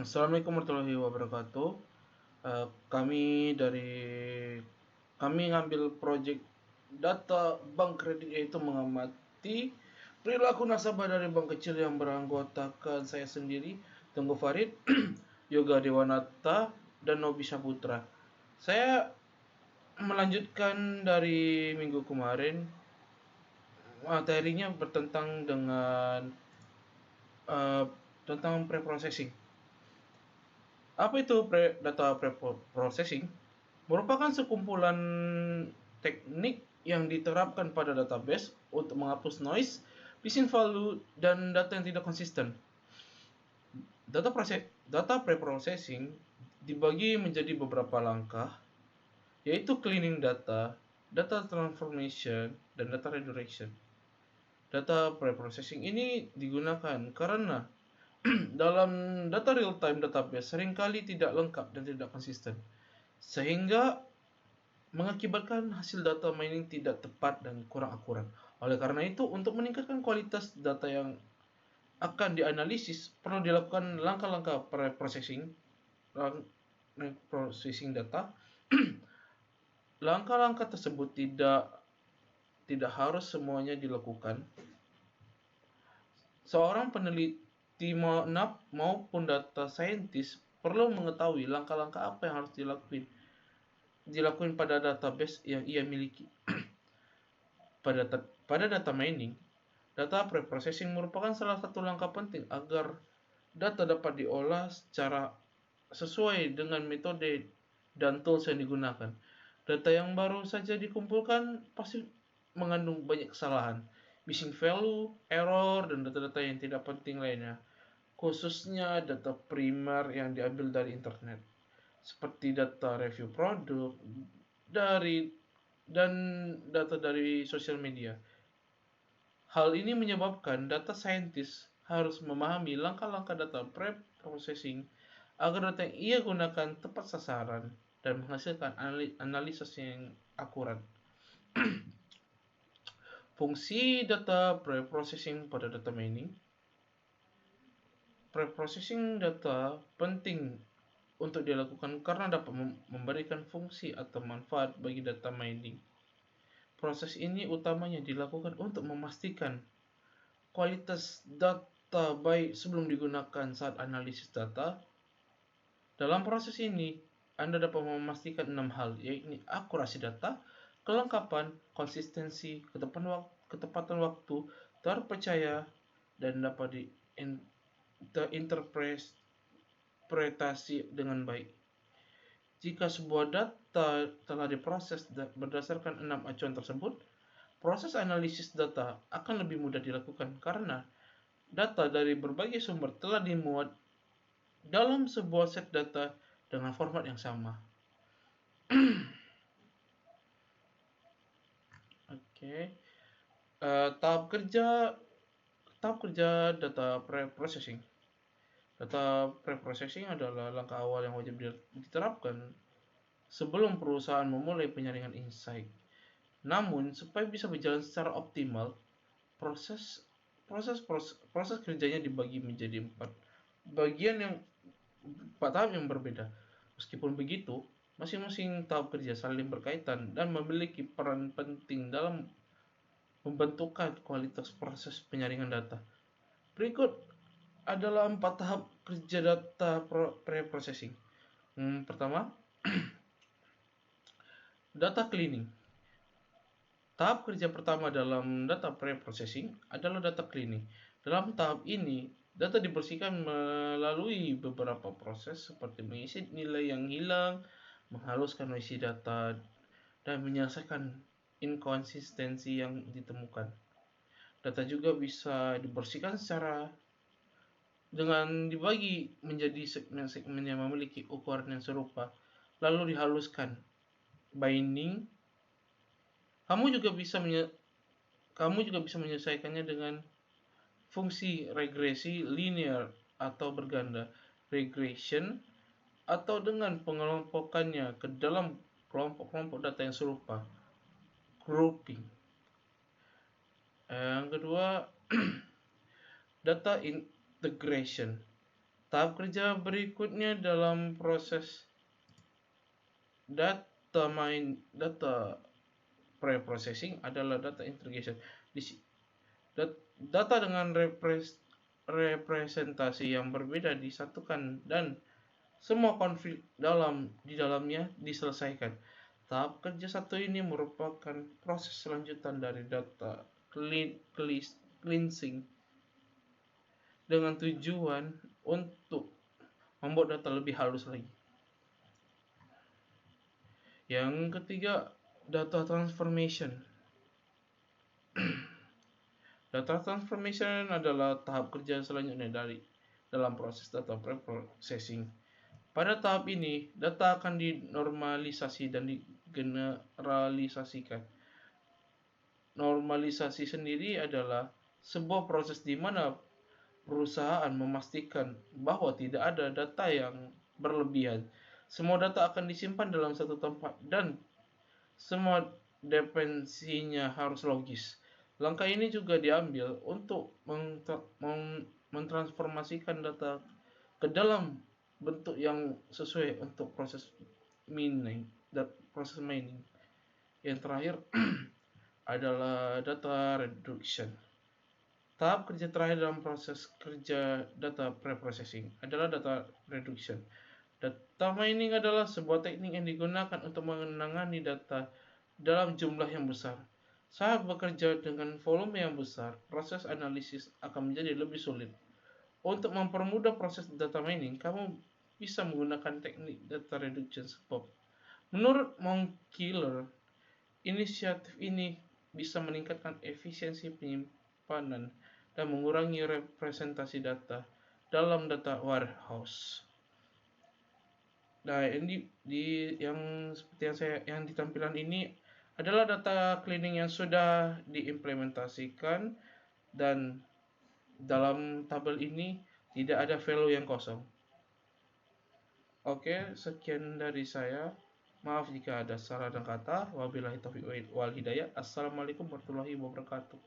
Assalamualaikum warahmatullahi wabarakatuh. Kami ngambil proyek data bank kredit, yaitu mengamati perilaku nasabah dari bank kecil yang beranggotakan saya sendiri, Tenggu Farid, Yoga Dewanata, dan Nobi Saputra. Saya melanjutkan dari minggu kemarin. Materinya bertentang dengan tentang preprocessing. Apa itu data preprocessing? Merupakan sekumpulan teknik yang diterapkan pada database untuk menghapus noise, missing value, dan data yang tidak konsisten. Data preprocessing dibagi menjadi beberapa langkah, yaitu cleaning data, data transformation, dan data redirection. Data preprocessing ini digunakan karena dalam data real-time database seringkali tidak lengkap dan tidak konsisten, sehingga mengakibatkan hasil data mining tidak tepat dan kurang akurat. Oleh karena itu, untuk meningkatkan kualitas data yang akan dianalisis, perlu dilakukan langkah-langkah pre-processing data. Langkah-langkah tersebut tidak harus semuanya dilakukan. Seorang peneliti maupun data scientist perlu mengetahui langkah-langkah apa yang harus dilakukan pada database yang ia miliki. Pada data mining, data preprocessing merupakan salah satu langkah penting agar data dapat diolah secara sesuai dengan metode dan tools yang digunakan. Data yang baru saja dikumpulkan pasti mengandung banyak kesalahan, missing value, error, dan data-data yang tidak penting lainnya, khususnya data primer yang diambil dari internet, seperti data review produk dan data dari sosial media. Hal ini menyebabkan data scientist harus memahami langkah-langkah data pre-processing agar data yang ia gunakan tepat sasaran dan menghasilkan analisis yang akurat. Fungsi data pre-processing pada data mining. Pre-processing data penting untuk dilakukan karena dapat memberikan fungsi atau manfaat bagi data mining. Proses ini utamanya dilakukan untuk memastikan kualitas data baik sebelum digunakan saat analisis data. Dalam proses ini, Anda dapat memastikan 6 hal, yaitu akurasi data, kelengkapan, konsistensi, ketepatan waktu, terpercaya, dan dapat diinterpretasi dengan baik. Jika sebuah data telah diproses berdasarkan 6 acuan tersebut, proses analisis data akan lebih mudah dilakukan karena data dari berbagai sumber telah dimuat dalam sebuah set data dengan format yang sama. Oke. Tahap kerja data pre-processing. Data pre-processing adalah langkah awal yang wajib diterapkan sebelum perusahaan memulai penyaringan insight. Namun, supaya bisa berjalan secara optimal, proses kerjanya dibagi menjadi 4 tahap yang berbeda. Meskipun begitu, masing-masing tahap kerja saling berkaitan dan memiliki peran penting dalam membentukkan kualitas proses penyaringan data. Berikut adalah 4 tahap kerja data pre-processing. Pertama, data cleaning. Tahap kerja pertama dalam data pre-processing adalah data cleaning. Dalam tahap ini, data dibersihkan melalui beberapa proses seperti mengisi nilai yang hilang, menghaluskan isi data, dan menyelesaikan inkonsistensi yang ditemukan. Data juga bisa dibersihkan dengan dibagi menjadi segmen-segmen yang memiliki ukuran yang serupa, lalu dihaluskan. Binding. Kamu juga bisa menyelesaikannya dengan fungsi regresi linear atau berganda, regression, atau dengan pengelompokannya ke dalam kelompok-kelompok data yang serupa, grouping. Yang kedua, data integration. Tahap kerja berikutnya dalam proses data pre-processing adalah data integration. Data dengan representasi yang berbeda disatukan dan semua konflik di dalamnya diselesaikan. Tahap kerja satu ini merupakan proses selanjutan dari data cleansing dengan tujuan untuk membuat data lebih halus lagi. Yang ketiga, data transformation. Data transformation adalah tahap kerja selanjutnya dalam proses data preprocessing. Pada tahap ini, data akan dinormalisasi dan digeneralisasikan. Normalisasi sendiri adalah sebuah proses di mana perusahaan memastikan bahwa tidak ada data yang berlebihan. Semua data akan disimpan dalam satu tempat dan semua dependensinya harus logis. Langkah ini juga diambil untuk mentransformasikan data ke dalam bentuk yang sesuai untuk proses mining. Yang terakhir adalah data reduction. Tahap kerja terakhir dalam proses kerja data preprocessing adalah data reduction. Data mining adalah sebuah teknik yang digunakan untuk menangani data dalam jumlah yang besar. Saat bekerja dengan volume yang besar, proses analisis akan menjadi lebih sulit. Untuk mempermudah proses data mining, kamu bisa menggunakan teknik data reduction sebab menurut Moncler, inisiatif ini bisa meningkatkan efisiensi penyimpanan dan mengurangi representasi data dalam data warehouse. Nah, ini yang seperti yang di tampilan ini adalah data cleaning yang sudah diimplementasikan dan dalam tabel ini tidak ada value yang kosong. Oke, sekian dari saya. Maaf jika ada salah dan kata. Wabillahi taufiq wal hidayah. Assalamualaikum warahmatullahi wabarakatuh.